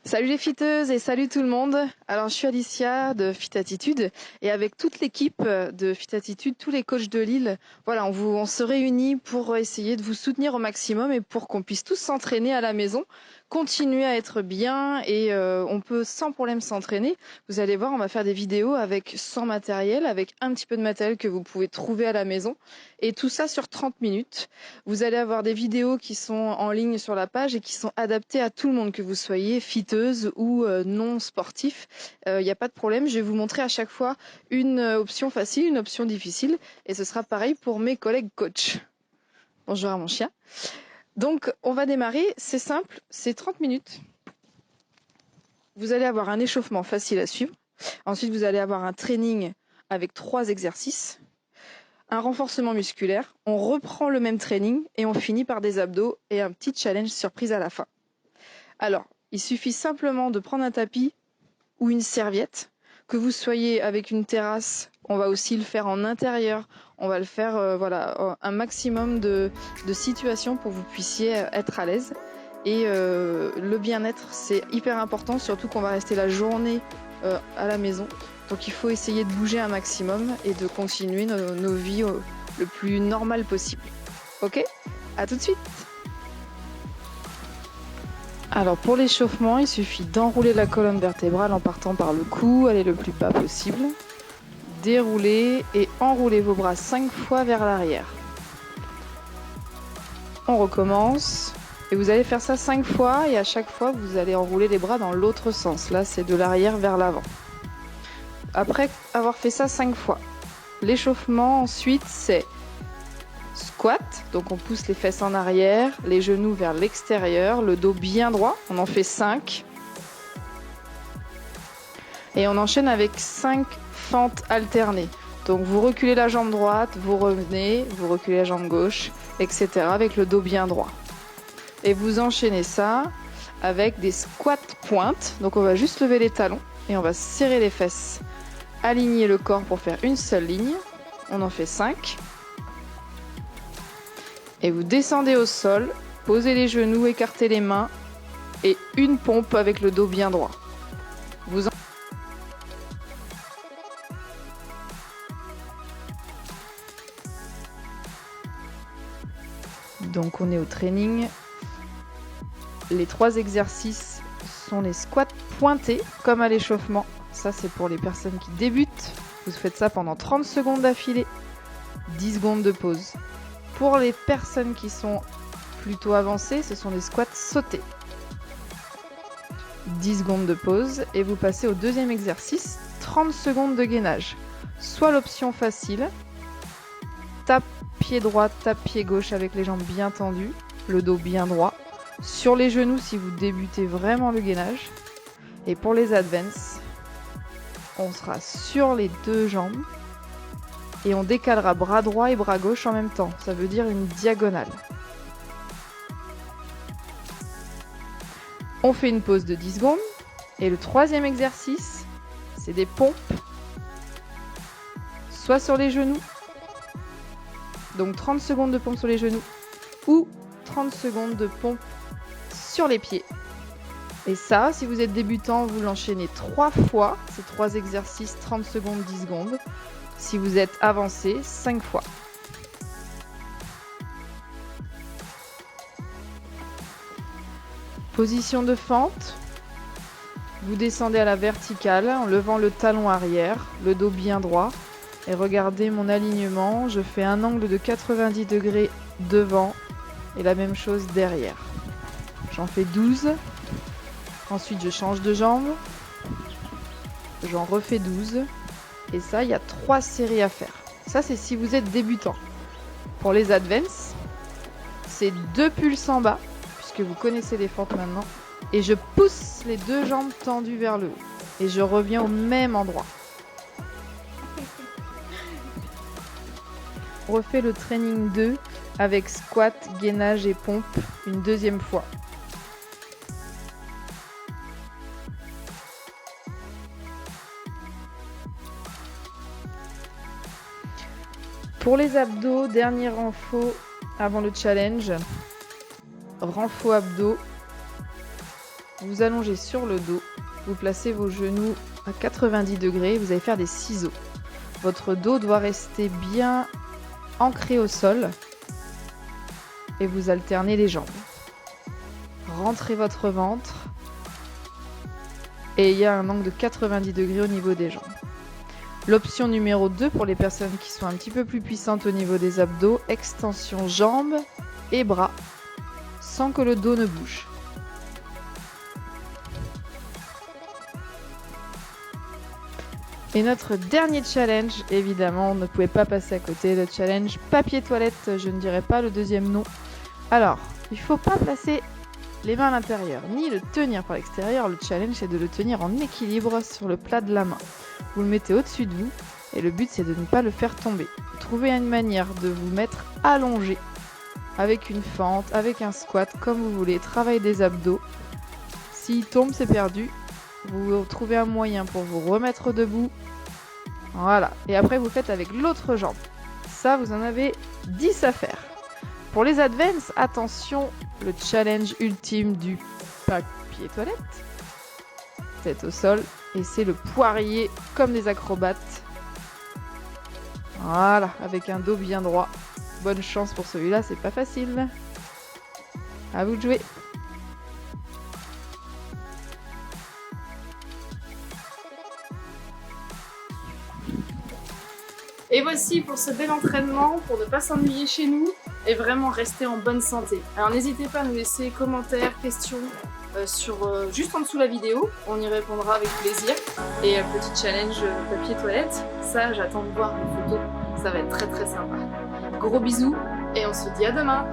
Salut les fiteuses et salut tout le monde. Alors je suis Alicia de Fit Attitude et avec toute l'équipe de Fit Attitude, tous les coachs de Lille, voilà, on se réunit pour essayer de vous soutenir au maximum et pour qu'on puisse tous s'entraîner à la maison, continuer à être bien et on peut sans problème s'entraîner. Vous allez voir, on va faire des vidéos avec sans matériel, avec un petit peu de matériel que vous pouvez trouver à la maison et tout ça sur 30 minutes. Vous allez avoir des vidéos qui sont en ligne sur la page et qui sont adaptées à tout le monde, que vous soyez fiteuse ou non sportif. Il n'y a pas de problème. Je vais vous montrer à chaque fois une option facile, une option difficile. Et ce sera pareil pour mes collègues coachs. Bonjour à mon chien. Donc, on va démarrer. C'est simple, c'est 30 minutes. Vous allez avoir un échauffement facile à suivre. Ensuite, vous allez avoir un training avec 3 exercices. Un renforcement musculaire, on reprend le même training et on finit par des abdos et un petit challenge surprise à la fin. Alors, il suffit simplement de prendre un tapis ou une serviette, que vous soyez avec une terrasse, on va aussi le faire en intérieur, on va le faire un maximum de situations pour que vous puissiez être à l'aise. Et le bien-être, c'est hyper important, surtout qu'on va rester la journée à la maison. Donc il faut essayer de bouger un maximum et de continuer nos vies le plus normal possible. Ok ? À tout de suite. Alors pour l'échauffement, il suffit d'enrouler la colonne vertébrale en partant par le cou, aller le plus bas possible. Dérouler et enrouler vos bras 5 fois vers l'arrière. On recommence. Et vous allez faire ça 5 fois et à chaque fois, vous allez enrouler les bras dans l'autre sens. Là, c'est de l'arrière vers l'avant. Après avoir fait ça 5 fois, l'échauffement ensuite, c'est squat. Donc on pousse les fesses en arrière, les genoux vers l'extérieur, le dos bien droit. On en fait 5. Et on enchaîne avec 5 fentes alternées. Donc vous reculez la jambe droite, vous revenez, vous reculez la jambe gauche, etc. avec le dos bien droit. Et vous enchaînez ça avec des squats pointes. Donc on va juste lever les talons et on va serrer les fesses. Aligner le corps pour faire une seule ligne. On en fait 5. Et vous descendez au sol, posez les genoux, écartez les mains et une pompe avec le dos bien droit. Donc on est au training. Les 3 exercices sont les squats pointés comme à l'échauffement. Ça c'est pour les personnes qui débutent. Vous faites ça pendant 30 secondes d'affilée. 10 secondes de pause. Pour les personnes qui sont plutôt avancées, ce sont les squats sautés. 10 secondes de pause et vous passez au deuxième exercice, 30 secondes de gainage. Soit l'option facile, tape pied droit, tape pied gauche avec les jambes bien tendues, le dos bien droit. Sur les genoux si vous débutez vraiment le gainage. Et pour les advance, on sera sur les 2 jambes et on décalera bras droit et bras gauche en même temps. Ça veut dire une diagonale. On fait une pause de 10 secondes. Et le 3e exercice, c'est des pompes. Soit sur les genoux, donc 30 secondes de pompe sur les genoux, ou 30 secondes de pompe sur les pieds. Et ça, si vous êtes débutant, vous l'enchaînez 3 fois, ces 3 exercices, 30 secondes, 10 secondes. Si vous êtes avancé, 5 fois. Position de fente. Vous descendez à la verticale en levant le talon arrière, le dos bien droit. Et regardez mon alignement, je fais un angle de 90 degrés devant et la même chose derrière. J'en fais 12. Ensuite, je change de jambe. J'en refais 12. Et ça, il y a 3 séries à faire. Ça, c'est si vous êtes débutant. Pour les advance, c'est 2 pulses en bas, puisque vous connaissez les fentes maintenant. Et je pousse les 2 jambes tendues vers le haut. Et je reviens au même endroit. On refait le training 2 avec squat, gainage et pompe une deuxième fois. Pour les abdos, dernier renfort avant le challenge. Renfort abdos. vous allongez sur le dos, vous placez vos genoux à 90 degrés, vous allez faire des ciseaux. Votre dos doit rester bien ancré au sol et vous alternez les jambes. Rentrez votre ventre et il y a un angle de 90 degrés au niveau des jambes. L'option numéro 2 pour les personnes qui sont un petit peu plus puissantes au niveau des abdos, extension jambes et bras sans que le dos ne bouge. Et notre dernier challenge, évidemment, on ne pouvait pas passer à côté, le challenge papier toilette, je ne dirais pas le deuxième nom. Alors, il ne faut pas placer les mains à l'intérieur, ni le tenir par l'extérieur, le challenge c'est de le tenir en équilibre sur le plat de la main. Vous le mettez au-dessus de vous, et le but c'est de ne pas le faire tomber. Trouvez une manière de vous mettre allongé, avec une fente, avec un squat, comme vous voulez, travail des abdos. S'il tombe, c'est perdu. Vous trouvez un moyen pour vous remettre debout. Voilà. Et après, vous faites avec l'autre jambe. Ça, vous en avez 10 à faire. Pour les advance, attention, le challenge ultime du papier toilette. Tête au sol. Et c'est le poirier comme des acrobates. Voilà, avec un dos bien droit. Bonne chance pour celui-là, c'est pas facile. À vous de jouer. Et voici pour ce bel entraînement, pour ne pas s'ennuyer chez nous et vraiment rester en bonne santé. Alors n'hésitez pas à nous laisser commentaires, questions juste en dessous de la vidéo, on y répondra avec plaisir. Et un petit challenge papier toilette, ça j'attends de voir vos photos, ça va être très très sympa. Gros bisous et on se dit à demain.